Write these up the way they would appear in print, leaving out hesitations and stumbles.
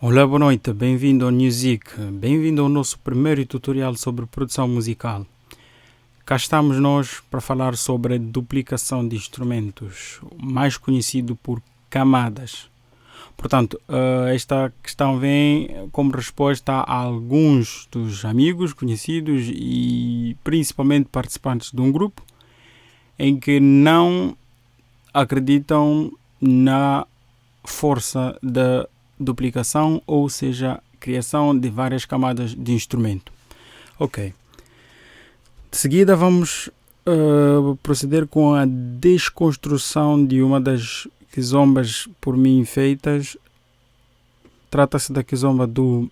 Olá, boa noite, bem-vindo ao Music, bem-vindo ao nosso primeiro tutorial sobre produção musical. Cá estamos nós para falar sobre a duplicação de instrumentos, mais conhecido por camadas. Portanto, esta questão vem como resposta a alguns dos amigos, conhecidos e principalmente participantes de um grupo em que não acreditam na força da duplicação, ou seja, criação de várias camadas de instrumento. Ok. De seguida vamos proceder com a desconstrução de uma das quizombas por mim feitas. Trata-se da quizomba do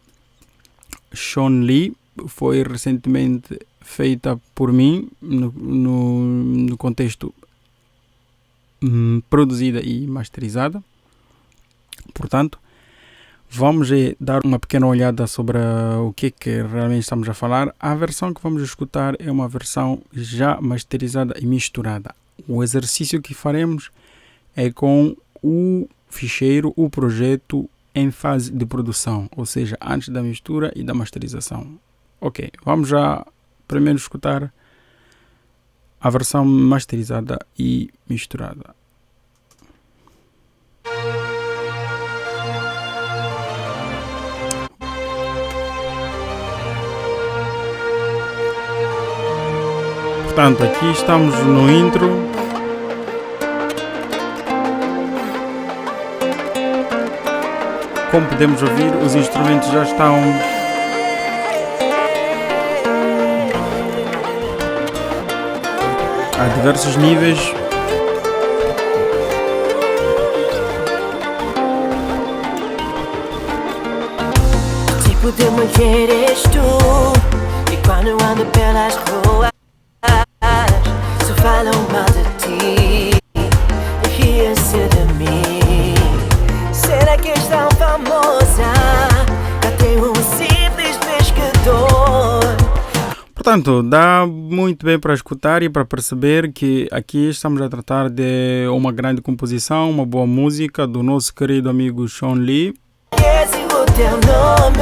Sean Lee, foi recentemente feita por mim no contexto produzida e masterizada. Portanto, vamos dar uma pequena olhada sobre o que realmente estamos a falar. A versão que vamos escutar é uma versão já masterizada e misturada. O exercício que faremos é com o ficheiro, o projeto em fase de produção, ou seja, antes da mistura e da masterização. Ok, vamos já primeiro escutar a versão masterizada e misturada. Portanto, aqui estamos no intro. Como podemos ouvir, os instrumentos já estão a diversos níveis. Tipo de mulher és tu, e quando ando pelas ruas só falam mal de ti e riem-se de mim. Será que és tão famosa? Até um simples pescador. Portanto, dá muito bem para escutar e para perceber que aqui estamos a tratar de uma grande composição, uma boa música do nosso querido amigo Sean Lee. Esse é o teu nome.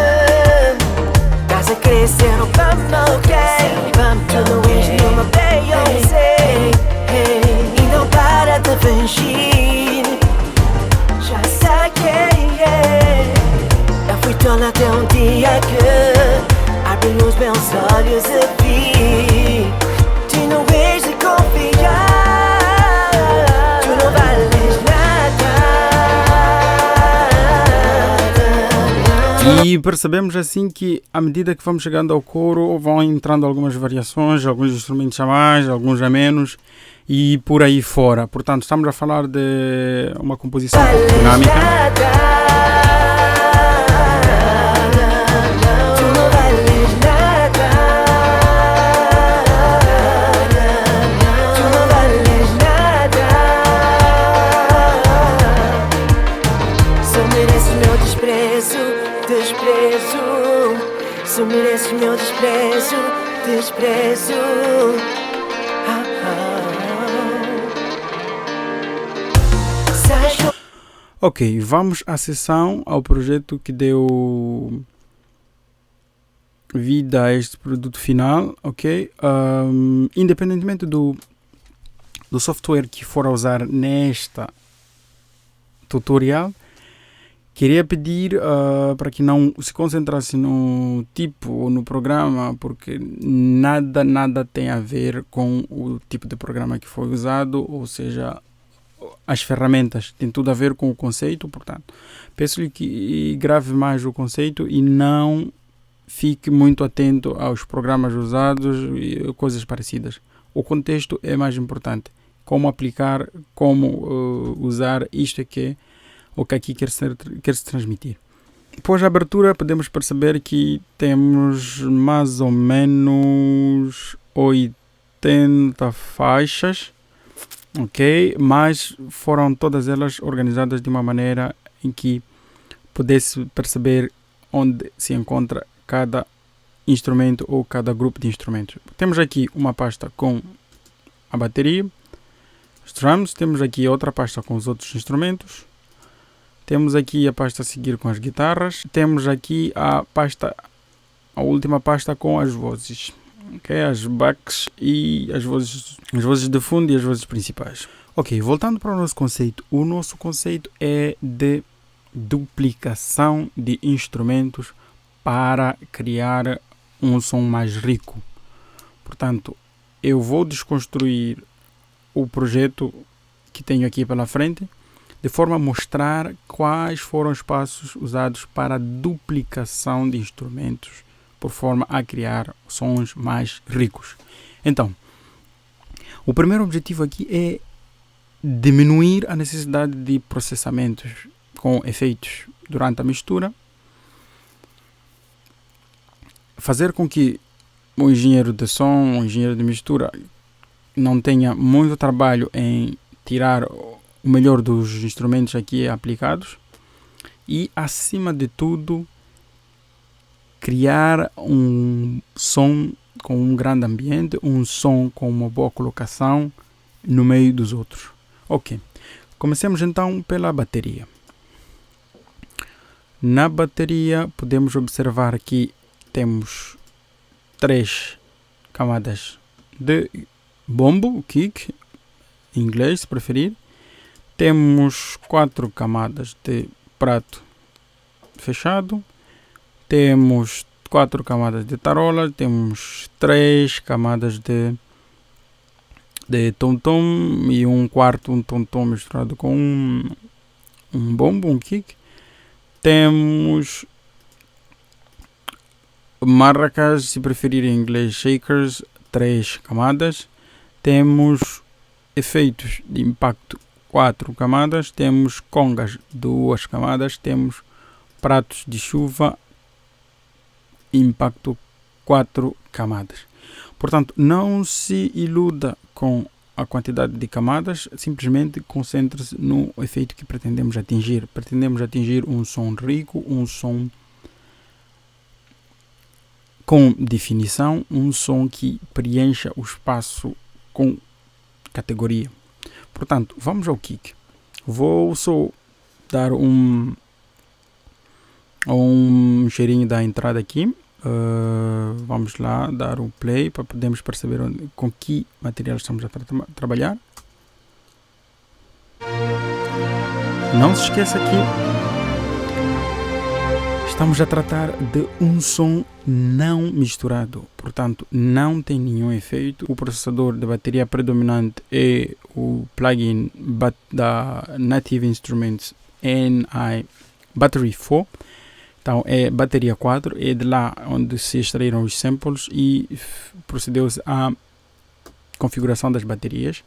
Estás a crescer no vamos, tu não és nenhuma Beyoncé, e não para de fingir. Já saquei, eu fui tola até um dia que abri os meus olhos e vi. Tu não és de confiar, tu não vales nada. E percebemos assim que à medida que vamos chegando ao coro vão entrando algumas variações, alguns instrumentos a mais, alguns a menos e por aí fora. Portanto, estamos a falar de uma composição dinâmica. Tu mereces meu desprezo, desprezo. Ok, vamos à sessão, ao projeto que deu vida a este produto final, ok? Independentemente do software que for a usar nesta tutorial, queria pedir para que não se concentrasse no tipo ou no programa, porque nada tem a ver com o tipo de programa que foi usado, ou seja, as ferramentas, tem tudo a ver com o conceito. Portanto, peço-lhe que grave mais o conceito e não fique muito atento aos programas usados e coisas parecidas. O contexto é mais importante. Como aplicar, como usar, isto é que é o que aqui quer se transmitir. Depois da abertura podemos perceber que temos mais ou menos 80 faixas, ok? Mas foram todas elas organizadas de uma maneira em que pudesse perceber onde se encontra cada instrumento ou cada grupo de instrumentos. Temos aqui uma pasta com a bateria, os drums, temos aqui outra pasta com os outros instrumentos. Temos aqui a pasta a seguir com as guitarras. Temos aqui a última pasta com as vozes. Okay? As backs e as vozes de fundo e as vozes principais. Ok, voltando para o nosso conceito. O nosso conceito é de duplicação de instrumentos para criar um som mais rico. Portanto, eu vou desconstruir o projeto que tenho aqui pela frente, de forma a mostrar quais foram os passos usados para a duplicação de instrumentos, por forma a criar sons mais ricos. Então, o primeiro objetivo aqui é diminuir a necessidade de processamentos com efeitos durante a mistura, fazer com que o engenheiro de som, o engenheiro de mistura, não tenha muito trabalho em tirar o melhor dos instrumentos aqui aplicados e, acima de tudo, criar um som com um grande ambiente, um som com uma boa colocação no meio dos outros. Ok, comecemos então pela bateria. Na bateria podemos observar que temos 3 camadas de bombo, kick, em inglês se preferir. Temos 4 camadas de prato fechado. Temos 4 camadas de tarola. Temos 3 camadas de tom-tom e um tom-tom misturado com um bombo, um kick. Temos maracas, se preferir em inglês shakers, 3 camadas. Temos efeitos de impacto, 4 camadas. Temos congas, 2 camadas. Temos pratos de chuva, impacto, 4 camadas. Portanto, não se iluda com a quantidade de camadas, simplesmente concentre-se no efeito que pretendemos atingir. Pretendemos atingir um som rico, um som com definição, um som que preencha o espaço com categoria. Portanto, vamos ao kick. Vou só dar um cheirinho da entrada aqui. Vamos lá dar o play para podermos perceber com que material estamos a trabalhar. Não se esqueça que estamos a tratar de um som não misturado, portanto não tem nenhum efeito. O processador de bateria predominante é o plugin da Native Instruments NI Battery 4. Então é bateria 4, é de lá onde se extraíram os samples e procedeu-se à configuração das baterias.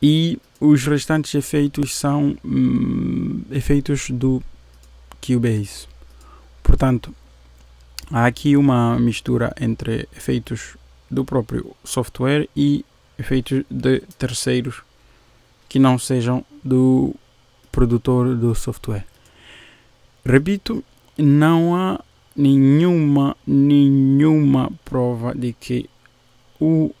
E os restantes efeitos são efeitos do Cubase. Portanto, há aqui uma mistura entre efeitos do próprio software e efeitos de terceiros que não sejam do produtor do software. Repito, não há nenhuma prova de que o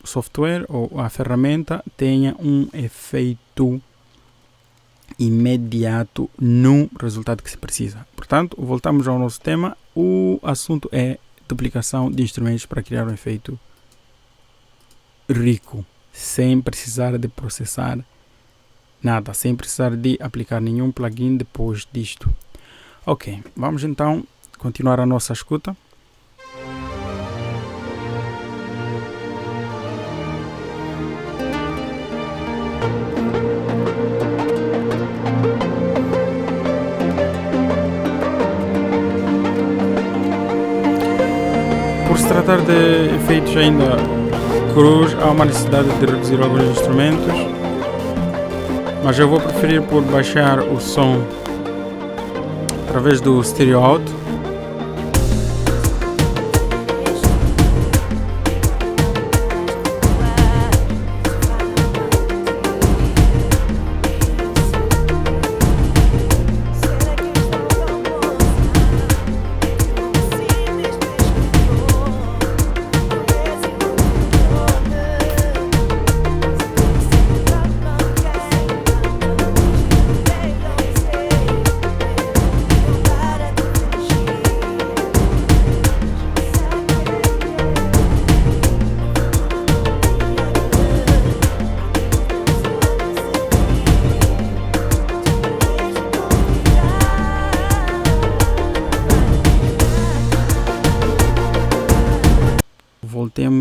software ou a ferramenta tenha um efeito imediato no resultado que se precisa. Portanto, voltamos ao nosso tema. O assunto é duplicação de instrumentos para criar um efeito rico, sem precisar de processar nada, sem precisar de aplicar nenhum plugin depois disto. Ok, vamos então continuar a nossa escuta. Por se tratar de efeitos ainda crus, há uma necessidade de reduzir alguns instrumentos, mas eu vou preferir por baixar o som através do stereo out.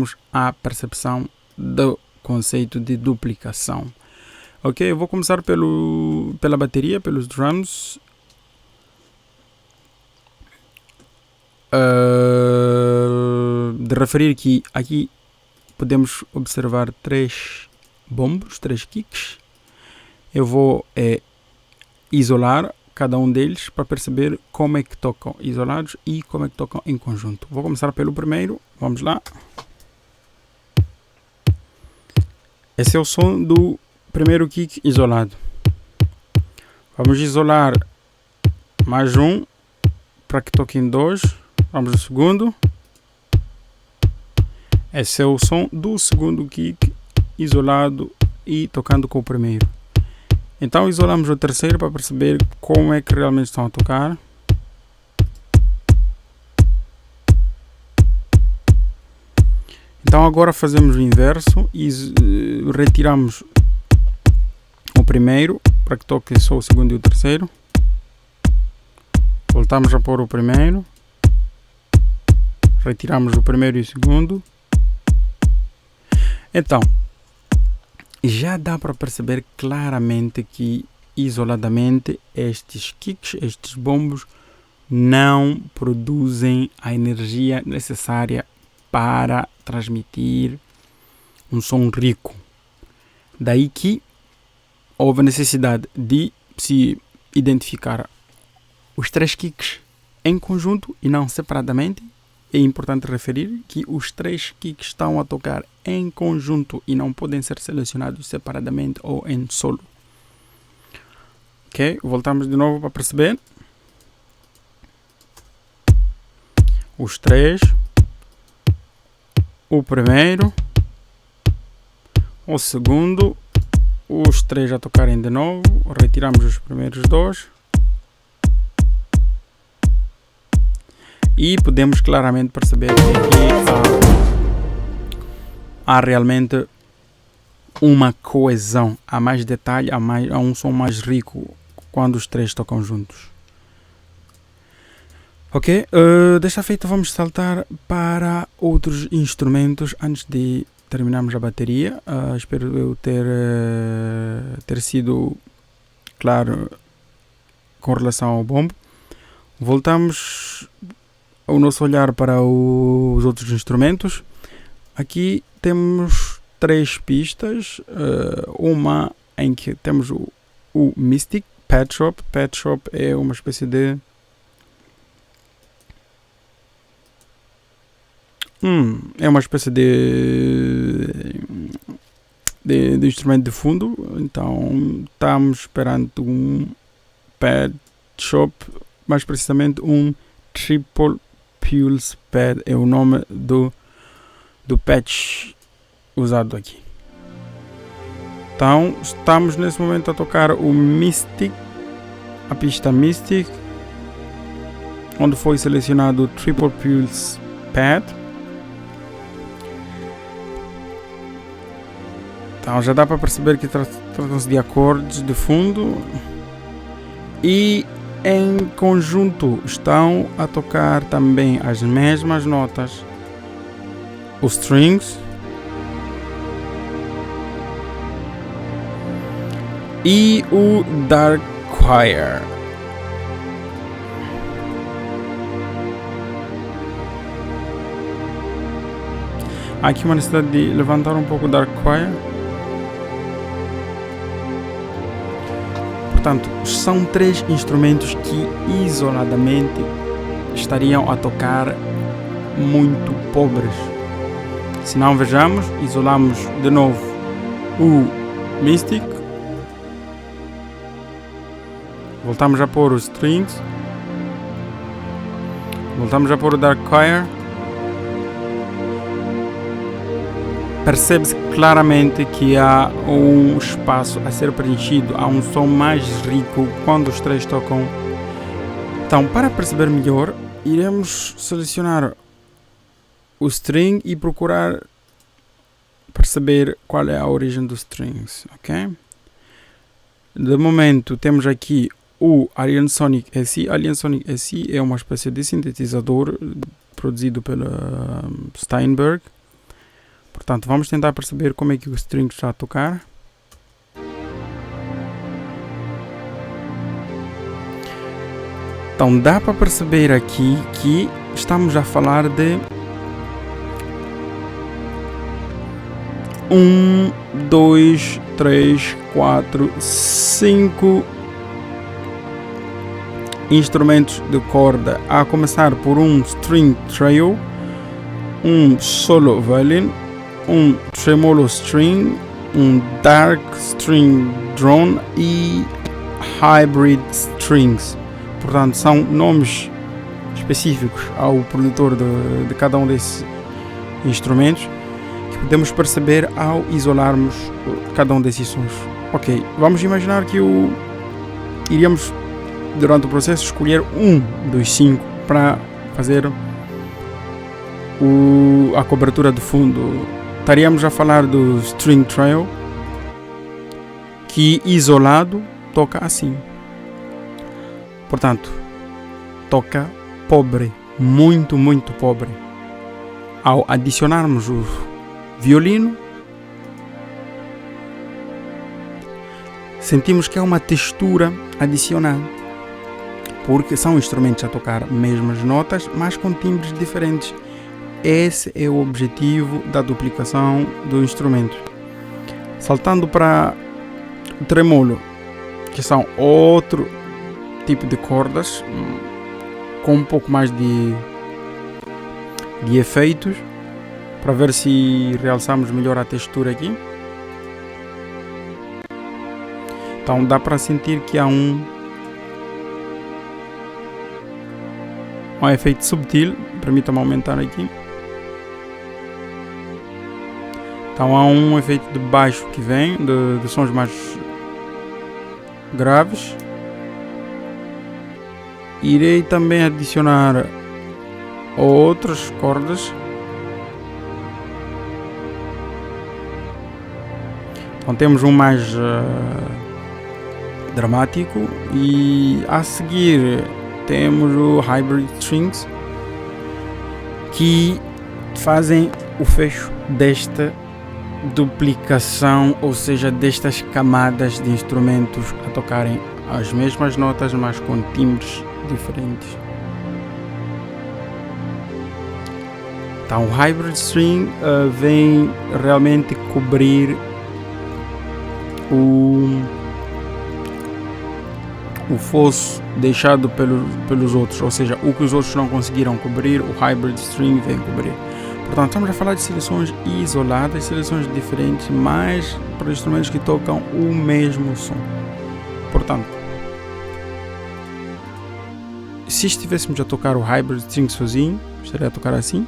temos a percepção do conceito de duplicação. Ok, eu vou começar pela bateria, pelos drums. De referir que aqui podemos observar 3 bombos, 3 kicks. Eu vou isolar cada um deles para perceber como é que tocam isolados e como é que tocam em conjunto. Vou começar pelo primeiro, vamos lá. Esse é o som do primeiro kick isolado. Vamos isolar mais um para que toque em 2. Vamos ao segundo. Esse é o som do segundo kick isolado e tocando com o primeiro. Então isolamos o terceiro para perceber como é que realmente estão a tocar. Então agora fazemos o inverso e retiramos o primeiro para que toque só o segundo e o terceiro. Voltamos a pôr o primeiro. Retiramos o primeiro e o segundo. Então, já dá para perceber claramente que isoladamente estes kicks, estes bombos não produzem a energia necessária para transmitir um som rico. Daí que houve a necessidade de se identificar os 3 kicks em conjunto e não separadamente. É importante referir que os 3 kicks estão a tocar em conjunto e não podem ser selecionados separadamente ou em solo. Ok, voltamos de novo para perceber. Os 3. O primeiro. O segundo. Os 3 a tocarem de novo. Retiramos os primeiros 2. E podemos claramente perceber que aqui há realmente uma coesão, há mais detalhe, há um som mais rico quando os 3 tocam juntos. Ok, desta feita vamos saltar para outros instrumentos antes de terminarmos a bateria. Espero eu ter sido claro com relação ao bombo. Voltamos o nosso olhar para os outros instrumentos. Aqui temos 3 pistas, uma em que temos o Mystic Pet Shop. Pet Shop é uma espécie de de instrumento de fundo. Então estamos perante um Pet Shop, mais precisamente um Triple Pulse Pad, é o nome do patch usado aqui. Então estamos nesse momento a tocar o Mystic, a pista Mystic, onde foi selecionado o Triple Pulse Pad. Então já dá para perceber que tratam-se de acordes de fundo e em conjunto estão a tocar também as mesmas notas, os strings e o dark choir. Há aqui uma necessidade de levantar um pouco o dark choir. Portanto, são 3 instrumentos que isoladamente estariam a tocar muito pobres. Se não, vejamos, isolamos de novo o Mystic, voltamos a pôr os strings, voltamos a pôr o dark choir. Percebe-se claramente que há um espaço a ser preenchido, há um som mais rico quando os 3 tocam. Então, para perceber melhor, iremos selecionar o string e procurar perceber qual é a origem dos strings, ok? De momento temos aqui o Alien Sonic SE. Alien Sonic SE é uma espécie de sintetizador produzido pela Steinberg. Portanto, vamos tentar perceber como é que o string está a tocar. Então dá para perceber aqui que estamos a falar de 1, 2, 3, 4, 5 instrumentos de corda, a começar por um string trio, um solo violin, um tremolo string, um dark string drone e hybrid strings. Portanto, são nomes específicos ao produtor de cada um desses instrumentos que podemos perceber ao isolarmos cada um desses sons. Ok, vamos imaginar que iríamos durante o processo escolher um dos 5 para fazer a cobertura de fundo. Estaríamos a falar do string trio, que isolado toca assim. Portanto, toca pobre, muito, muito pobre. Ao adicionarmos o violino, sentimos que é uma textura adicional, porque são instrumentos a tocar mesmas notas, mas com timbres diferentes. Esse é o objetivo da duplicação do instrumento. Saltando para o tremolo, que são outro tipo de cordas com um pouco mais de efeitos, para ver se realçamos melhor a textura aqui. Então dá para sentir que há um efeito subtil. Permita-me aumentar aqui. Então há um efeito de baixo que vem de sons mais graves. Irei também adicionar outras cordas. Então temos um mais dramático e a seguir temos o hybrid strings, que fazem o fecho desta duplicação, ou seja, destas camadas de instrumentos a tocarem as mesmas notas, mas com timbres diferentes. Então o hybrid string vem realmente cobrir o fosso deixado pelos outros, ou seja, o que os outros não conseguiram cobrir, o hybrid string vem cobrir. Portanto, estamos a falar de seleções isoladas, seleções diferentes, mas para instrumentos que tocam o mesmo som. Portanto, se estivéssemos a tocar o hybrid string sozinho, estaria a tocar assim,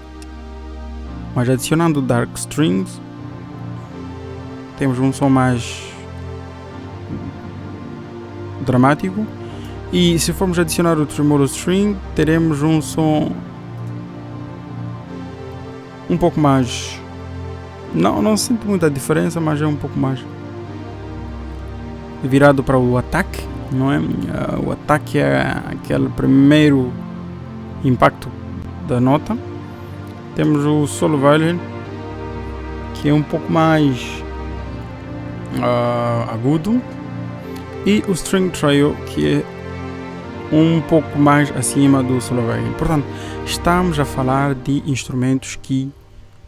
mas adicionando dark strings, temos um som mais dramático. E se formos adicionar o tremolo string, teremos um som um pouco mais, não sinto muita diferença, mas é um pouco mais virado para o ataque, não é? O ataque é aquele primeiro impacto da nota. Temos o solo violin, que é um pouco mais agudo, e o string trio, que é um pouco mais acima do solo violin. Portanto, estamos a falar de instrumentos que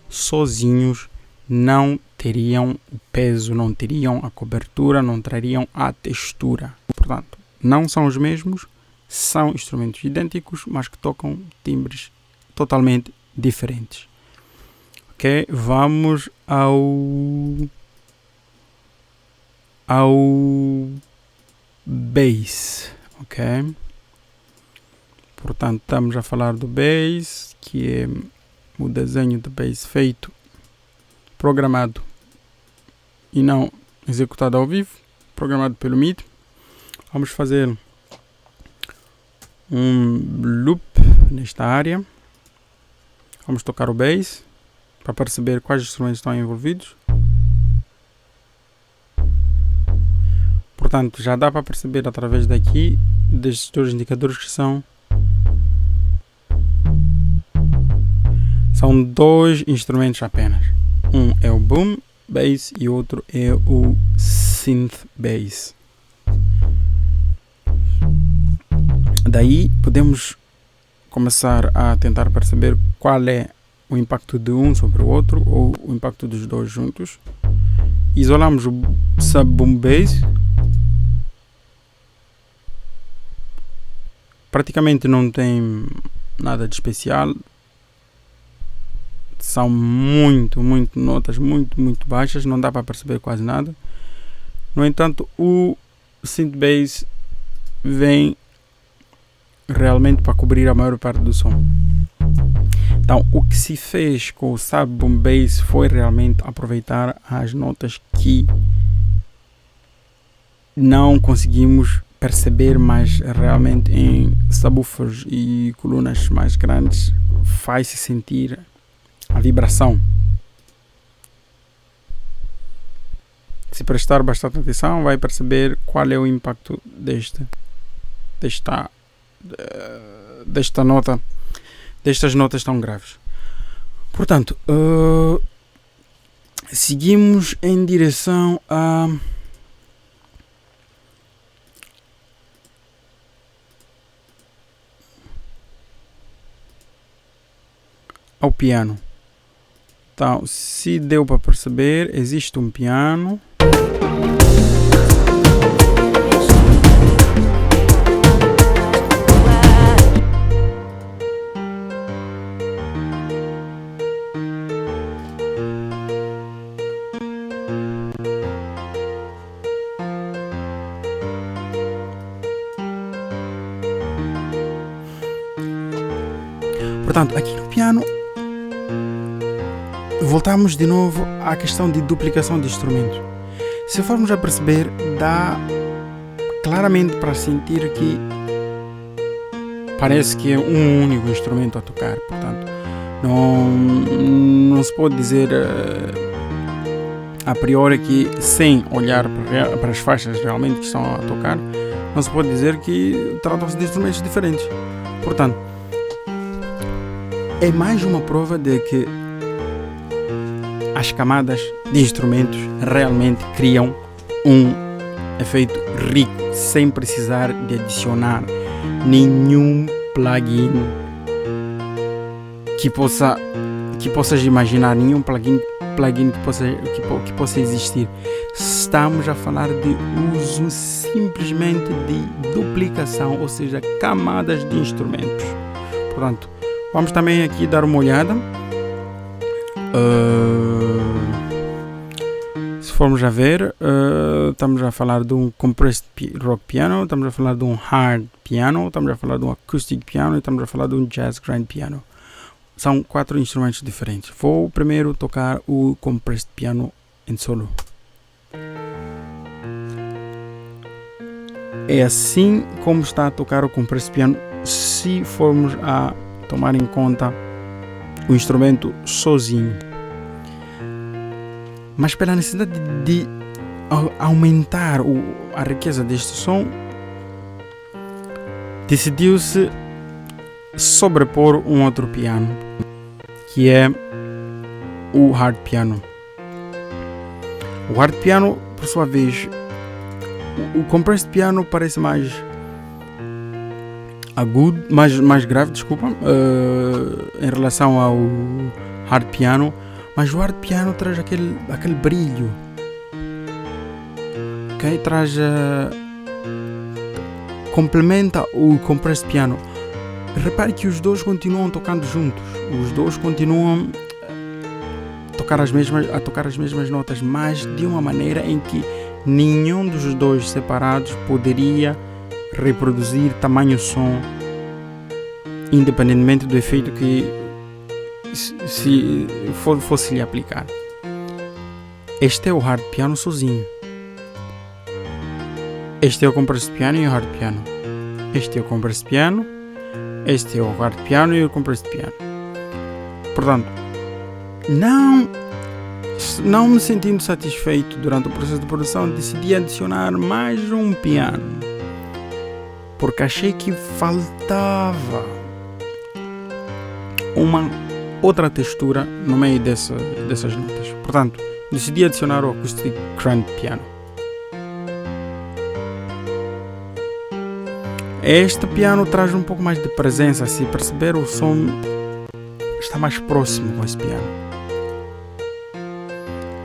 sozinhos não teriam o peso, não teriam a cobertura, não trariam a textura. Portanto, não são os mesmos, são instrumentos idênticos, mas que tocam timbres totalmente diferentes. Ok, vamos ao bass, ok? Portanto, estamos a falar do bass, que é o desenho de bass feito, programado e não executado ao vivo, programado pelo MIDI. Vamos fazer um loop nesta área. Vamos tocar o bass para perceber quais instrumentos estão envolvidos. Portanto, já dá para perceber através daqui, destes dois indicadores, que são dois instrumentos apenas. Um é o boom bass e outro é o synth bass. Daí podemos começar a tentar perceber qual é o impacto de um sobre o outro ou o impacto dos dois juntos. Isolamos o sub-boom bass. Praticamente não tem nada de especial. São notas muito baixas, não dá para perceber quase nada. No entanto, o synth bass vem realmente para cobrir a maior parte do som. Então, o que se fez com o sub-boom bass foi realmente aproveitar as notas que não conseguimos perceber, mas realmente em subwoofers e colunas mais grandes faz-se sentir a vibração. Se prestar bastante atenção, vai perceber qual é o impacto destas notas tão graves. Portanto, seguimos em direção ao piano. Então, se deu para perceber, existe um piano. Portanto, aqui no piano voltamos de novo à questão de duplicação de instrumentos. Se formos a perceber, dá claramente para sentir que parece que é um único instrumento a tocar. Portanto, não se pode dizer a priori que, sem olhar para as faixas realmente que estão a tocar, não se pode dizer que tratam-se de instrumentos diferentes. Portanto, é mais uma prova de que as camadas de instrumentos realmente criam um efeito rico, sem precisar de adicionar nenhum plugin que possas imaginar, nenhum plugin que possa existir. Estamos a falar de uso simplesmente de duplicação, ou seja, camadas de instrumentos. Portanto, vamos também aqui dar uma olhada. Se formos a ver, estamos a falar de um compressed rock piano, estamos a falar de um hard piano, estamos a falar de um acoustic piano e estamos a falar de um jazz grand piano. São 4 instrumentos diferentes. Vou primeiro tocar o compressed piano em solo. É assim como está a tocar o compressed piano, se formos a tomar em conta o instrumento sozinho. Mas pela necessidade de aumentar a riqueza deste som, decidiu-se sobrepor um outro piano, que é o hard piano. O hard piano, por sua vez, o compressed piano parece mais agudo, mais grave, desculpa, em relação ao hard piano, mas o hard piano traz aquele brilho, ok? Complementa o compressed piano. Repare que os dois continuam tocando juntos, os dois continuam a tocar as mesmas notas, mas de uma maneira em que nenhum dos dois separados poderia reproduzir tamanho som, independentemente do efeito que se fosse lhe aplicar. Este é o hard piano sozinho. Este é o compressed piano e o hard piano. Este é o compressed piano. Este é o hard piano e o compressed piano. Portanto, não me sentindo satisfeito durante o processo de produção, decidi adicionar mais um piano, porque achei que faltava outra textura no meio dessas notas. Portanto, decidi adicionar o Acoustic Grand Piano. Este piano traz um pouco mais de presença. Se perceber, o som está mais próximo com esse piano.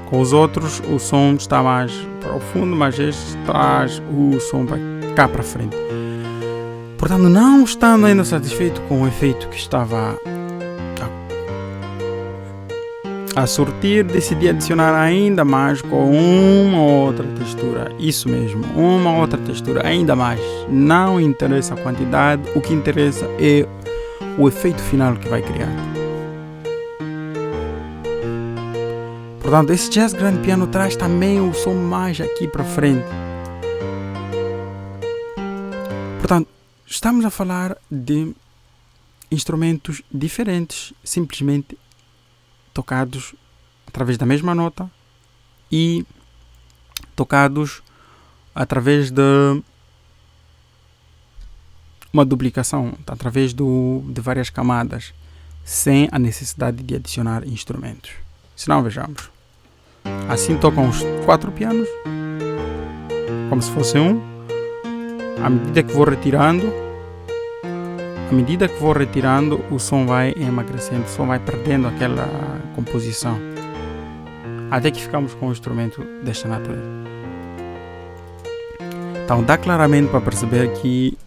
Com os outros, o som está mais profundo, mas este traz o som para cá para frente. Portanto, não estando ainda satisfeito com o efeito que estava a surtir, decidi adicionar ainda mais com uma outra textura. Isso mesmo, uma outra textura ainda mais. Não interessa a quantidade, o que interessa é o efeito final que vai criar. Portanto, esse Jazz Grand Piano traz também o som mais aqui para frente. Portanto, estamos a falar de instrumentos diferentes, simplesmente tocados através da mesma nota e tocados através de uma duplicação, através de várias camadas, sem a necessidade de adicionar instrumentos. Se não, vejamos. Assim tocam os 4 pianos, como se fosse um. À medida que vou retirando, o som vai emagrecendo, o som vai perdendo aquela composição, até que ficamos com um instrumento desta natureza. Então dá claramente para perceber que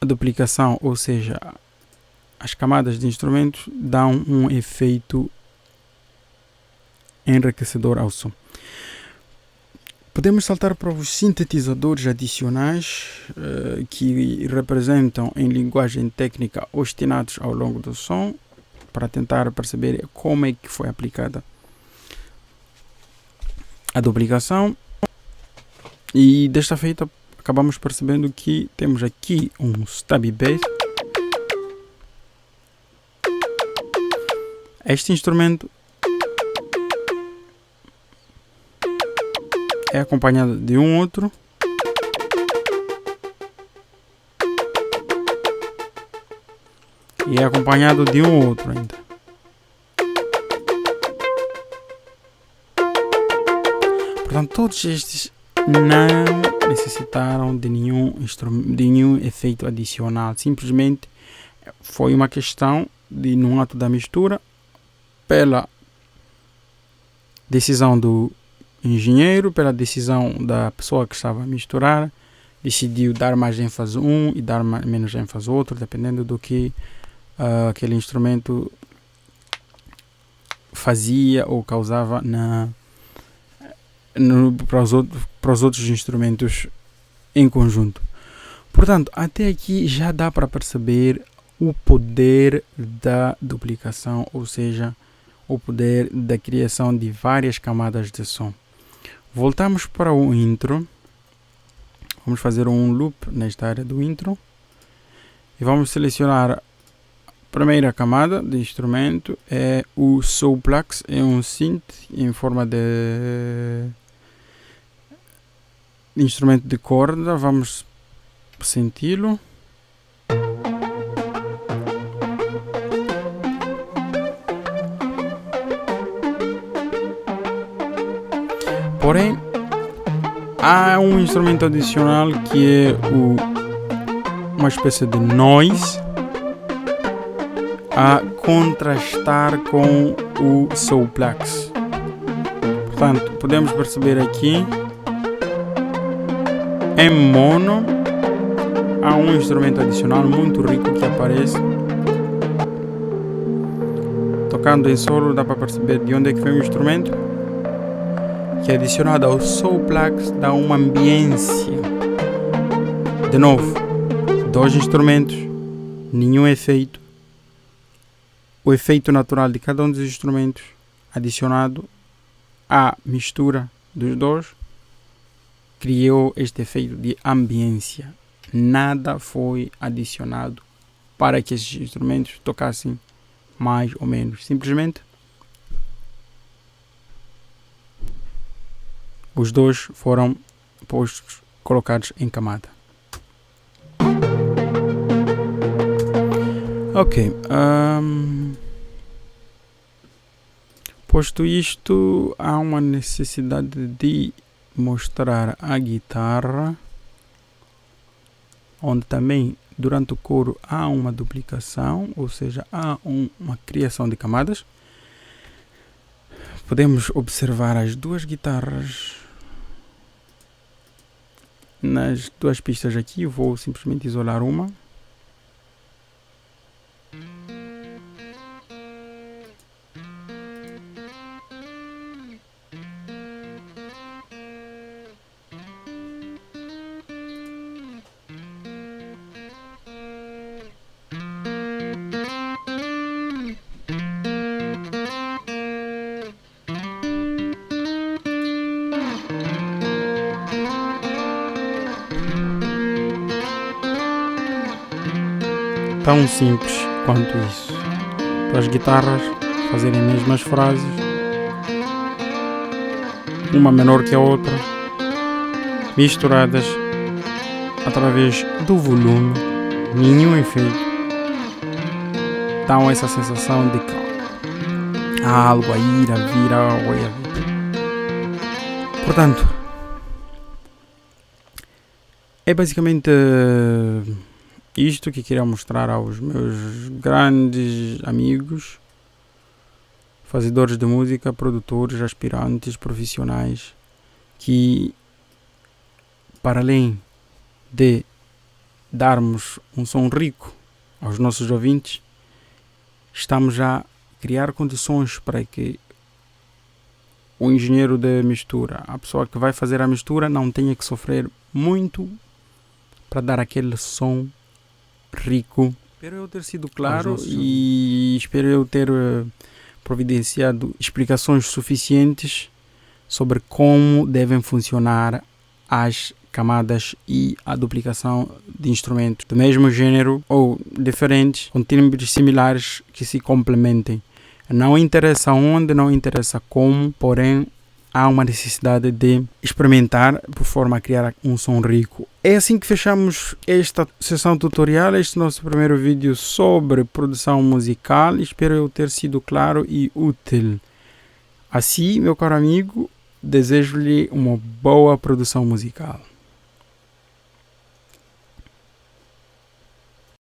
a duplicação, ou seja, as camadas de instrumentos, dão um efeito enriquecedor ao som. Podemos saltar para os sintetizadores adicionais que representam em linguagem técnica ostinatos ao longo do som, para tentar perceber como é que foi aplicada a duplicação. E desta feita acabamos percebendo que temos aqui um Stubby Bass. Este instrumento é acompanhado de um outro. E é acompanhado de um outro ainda. Portanto, todos estes não necessitaram de nenhum efeito adicional. Simplesmente foi uma questão de, num ato da mistura, pela decisão do engenheiro, pela decisão da pessoa que estava a misturar, decidiu dar mais ênfase um e dar menos ênfase outro, dependendo do que aquele instrumento fazia ou causava para os outros instrumentos em conjunto. Portanto, até aqui já dá para perceber o poder da duplicação, ou seja, o poder da criação de várias camadas de som. Voltamos para o intro. Vamos fazer um loop nesta área do intro e vamos selecionar a primeira camada de instrumento. É o Soulplex, é um synth em forma de instrumento de corda. Vamos senti-lo. Porém, há um instrumento adicional que é uma espécie de noise a contrastar com o Soulplex. Portanto, podemos perceber aqui em mono há um instrumento adicional muito rico que aparece. Tocando em solo dá para perceber de onde é que vem o instrumento, que é adicionado ao Soulplex, dá uma ambiência. De novo, 2 instrumentos, nenhum efeito. O efeito natural de cada um dos instrumentos adicionado à mistura dos dois criou este efeito de ambiência. Nada foi adicionado para que esses instrumentos tocassem mais ou menos. Simplesmente os dois foram colocados em camada. Ok. Posto isto, há uma necessidade de mostrar a guitarra, onde também durante o coro há uma duplicação, ou seja, há uma criação de camadas. Podemos observar as duas guitarras nas duas pistas aqui. Vou simplesmente isolar uma. Tão simples quanto isso. As guitarras fazerem as mesmas frases, uma menor que a outra, misturadas através do volume, nenhum efeito. Dão essa sensação de que há algo a ir, a vir, algo a ir, a vir. Portanto, é basicamente isto que queria mostrar aos meus grandes amigos, fazedores de música, produtores, aspirantes, profissionais, que para além de darmos um som rico aos nossos ouvintes, estamos a criar condições para que o engenheiro de mistura, a pessoa que vai fazer a mistura, não tenha que sofrer muito para dar aquele som rico. Espero eu ter sido claro e espero eu ter providenciado explicações suficientes sobre como devem funcionar as camadas e a duplicação de instrumentos do mesmo gênero ou diferentes, com timbres similares que se complementem. Não interessa onde, não interessa como, porém há uma necessidade de experimentar por forma a criar um som rico. É assim que fechamos esta sessão tutorial, este nosso primeiro vídeo sobre produção musical. Espero eu ter sido claro e útil. Assim, meu caro amigo, desejo-lhe uma boa produção musical.